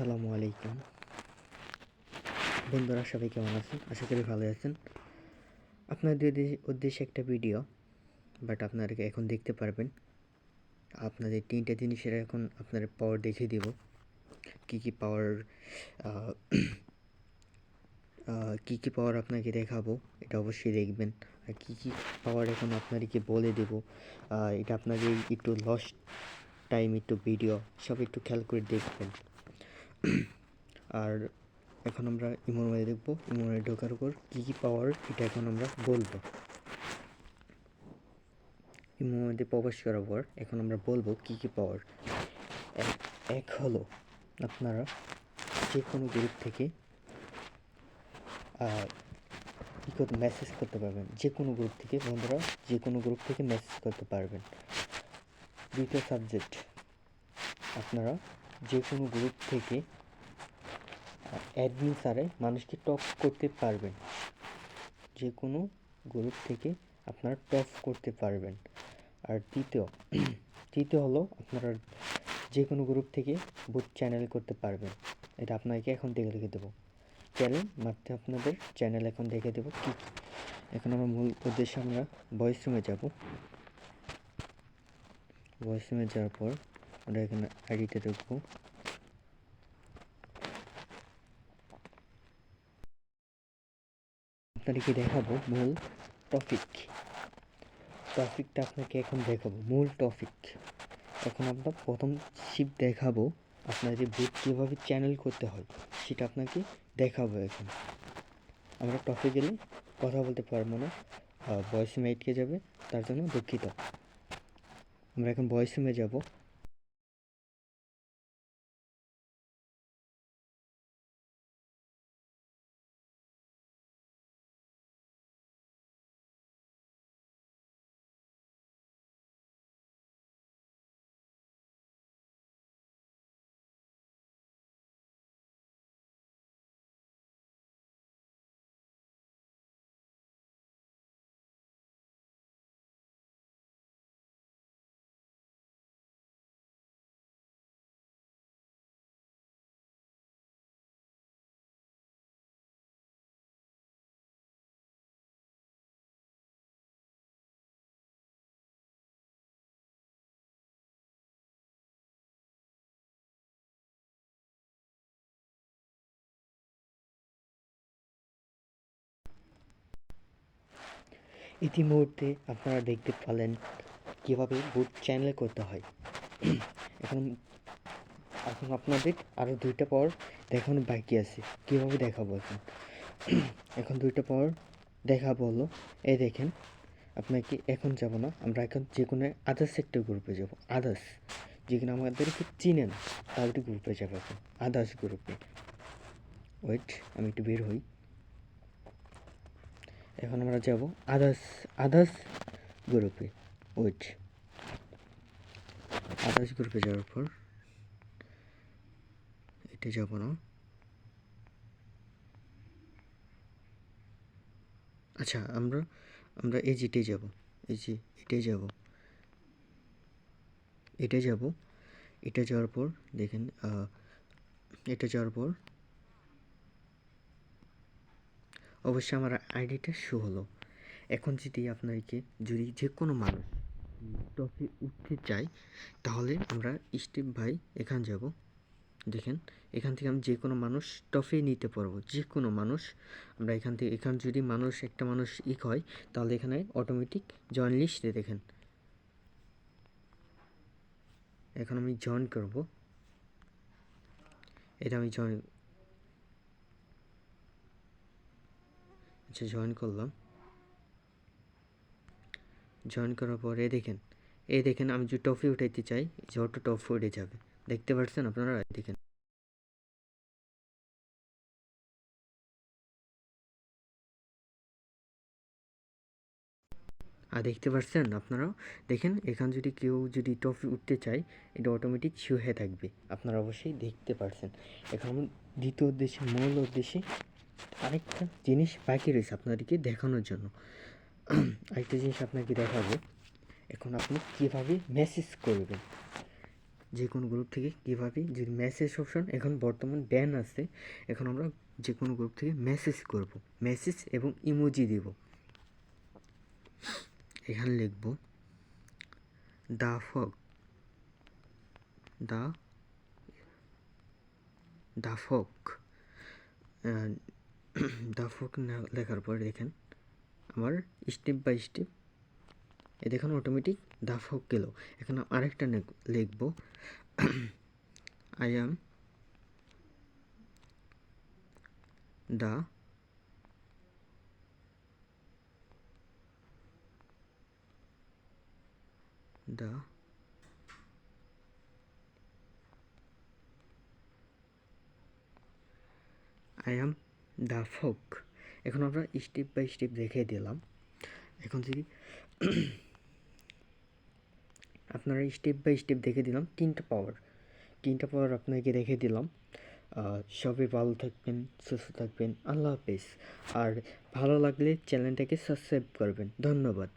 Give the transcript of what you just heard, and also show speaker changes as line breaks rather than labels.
আসসালামু আলাইকুম বন্ধুরা, সবাই কেমন আছেন? আশা করি ভালো আছেন। আপনাদের উদ্দেশ্যে একটা ভিডিও, বাট আপনারা এখন দেখতে পারবেন। আপনাদের তিনটা জিনিসের এখন আপনার পাওয়ার দেখিয়ে দিব। কী কী পাওয়ার কী কী পাওয়ার আপনাকে দেখাবো, এটা অবশ্যই দেখবেন। আর কী কী পাওয়ার এখন আপনাদেরকে বলে দেব, এটা আপনাদের একটু লস্ট টাইম, একটু ভিডিও সব একটু খেয়াল করে দেখবেন। আর এখন আমরা ইমোর মধ্যে দেখবো, ইমোর মধ্যে ঢোকার পর কী কী পাওয়ার এটা এখন আমরা বলবো। ইমোর মধ্যে প্রবেশ করার পর এখন আমরা বলবো কী কী পাওয়ার। এক হলো আপনারা যে কোনো গ্রুপ থেকে মেসেজ করতে পারবেন। যে কোনো গ্রুপ থেকে বন্ধুরা, যে কোনো গ্রুপ থেকে মেসেজ করতে পারবেন। দ্বিতীয় সাবজেক্ট, আপনারা যে কোনো গ্রুপ থেকে অ্যাডমিন স্যারে মানুষকে টক করতে পারবেন। যে কোনো গ্রুপ থেকে আপনারা টক করতে পারবেন। আর তৃতীয় হলো আপনারা যে কোনো গ্রুপ থেকে বুট চ্যানেল করতে পারবেন। এটা আপনাকে এখন দেখে দেবো। চ্যানেল মাত্র আপনাদের চ্যানেল এখন দেখে দেবো কী কী। এখন আমরা মূল উদ্দেশ্যে আমরা ভয়েস রুমে যাব। ভয়েস রুমে যাওয়ার পর আমরা এখানে আইডিতে ঢুকবো। আপনাদেরকে দেখাবো মূল টপিকটা আপনাকে এখন দেখাবো। মূল টপিক এখন আমরা প্রথম শিপ দেখাবো। আপনার যে বুট কীভাবে চ্যানেল করতে হয় সেটা আপনাকে দেখাবো। এখন আমরা টপে গেলে কথা বলতে পারবো না, ভয়েস রুমে আটকে যাবে, তার জন্য দুঃখিত। আমরা এখন ভয়েস রুমে যাব। ইতিমধ্যে আপনারা দেখতে পেলেন কীভাবে বুট চ্যানেল করতে হয়। এখন এখন আপনাদের আরও দুইটা পাওয়ার দেখানো বাকি আছে। কীভাবে দেখাবো এখন? এখন দুইটা পাওয়ার দেখাবো হলো, এই দেখেন। আপনাকে এখন যাব না, আমরা এখন যে কোনো আদার্স একটা গ্রুপে যাব। আদার্স যেখানে আমাদেরকে চিনে না তাদের গ্রুপে যাবো। এখন আদার্স গ্রুপে ওয়েট, আমি একটু বের হই। এখন আমরা যাব আদার্স গ্রুপে। ওয়েট, আদার্স গ্রুপে যাওয়ার পর এটা যাব না। আচ্ছা, আমরা এই যেটাই যাব, এই যে এটাই যাব, এটাই যাব। এটা যাওয়ার পর দেখেন, এটা যাওয়ার পর অবশ্যই আমার আইডিটা শো হলো। এখন যদি যে কোনো মানুষ টপে উঠতে চাই, তাহলে আমরা স্টেপ বাই এখান যাব। দেখেন, এখান থেকে আমি যে কোনো মানুষ টপে নিতে পারবো। যে কোনো মানুষ আমরা এখান যদি একটা মানুষ হয়, তাহলে এখানে অটোমেটিক জয়েন লিস্টে দেখেন। এখন আমি জয়েন করব। এটা আমি জয়েন করলাম। জয়েন করার পরে দেখেন আমি যে টপে উঠাইতে চাই, যে অটো টপ উঠে যাবে। দেখতে পাচ্ছেন আপনারা? দেখেন, আর দেখতে পাচ্ছেন আপনারাও? দেখেন, এখান কেউ যদি টপে উঠতে চায়, এটা অটোমেটিক শো হয়ে থাকবে। আপনারা অবশ্যই দেখতে পাচ্ছেন। এখন মূল উদ্দেশ্যে আরেকটা জিনিস বাকি রয়েছে আপনাদেরকে দেখানোর জন্য। আরেকটা জিনিস আপনাকে দেখাবো। এখন আপনি কীভাবে মেসেজ করবেন। যে কোনো গ্রুপ থেকে কীভাবে যে মেসেজ অপশন এখন বর্তমান ব্যান আছে, এখন আমরা যে কোনো গ্রুপ থেকে মেসেজ করব, মেসেজ এবং ইমোজি দিব। এখানে লিখব দা ফক, দা দা ফক, দা ফক লেখার পর দেখেন আমার স্টেপ বাই স্টেপ দেখুন অটোমেটিক দা ফক গেল। এখন আরেকটা লিখব I am the the I am দা ফক। এখন আমরা স্টেপ বাই স্টেপ দেখে দিলাম। এখন যদি আপনারা স্টেপ বাই স্টেপ দেখে দিলাম, তিনটা পাওয়ার আপনাকে দেখে দিলাম। সবাই ভালো থাকবেন, সুস্থ থাকবেন, আল্লাহ হাফেজ। আর ভালো লাগলে চ্যানেলটাকে সাবস্ক্রাইব করবেন। ধন্যবাদ।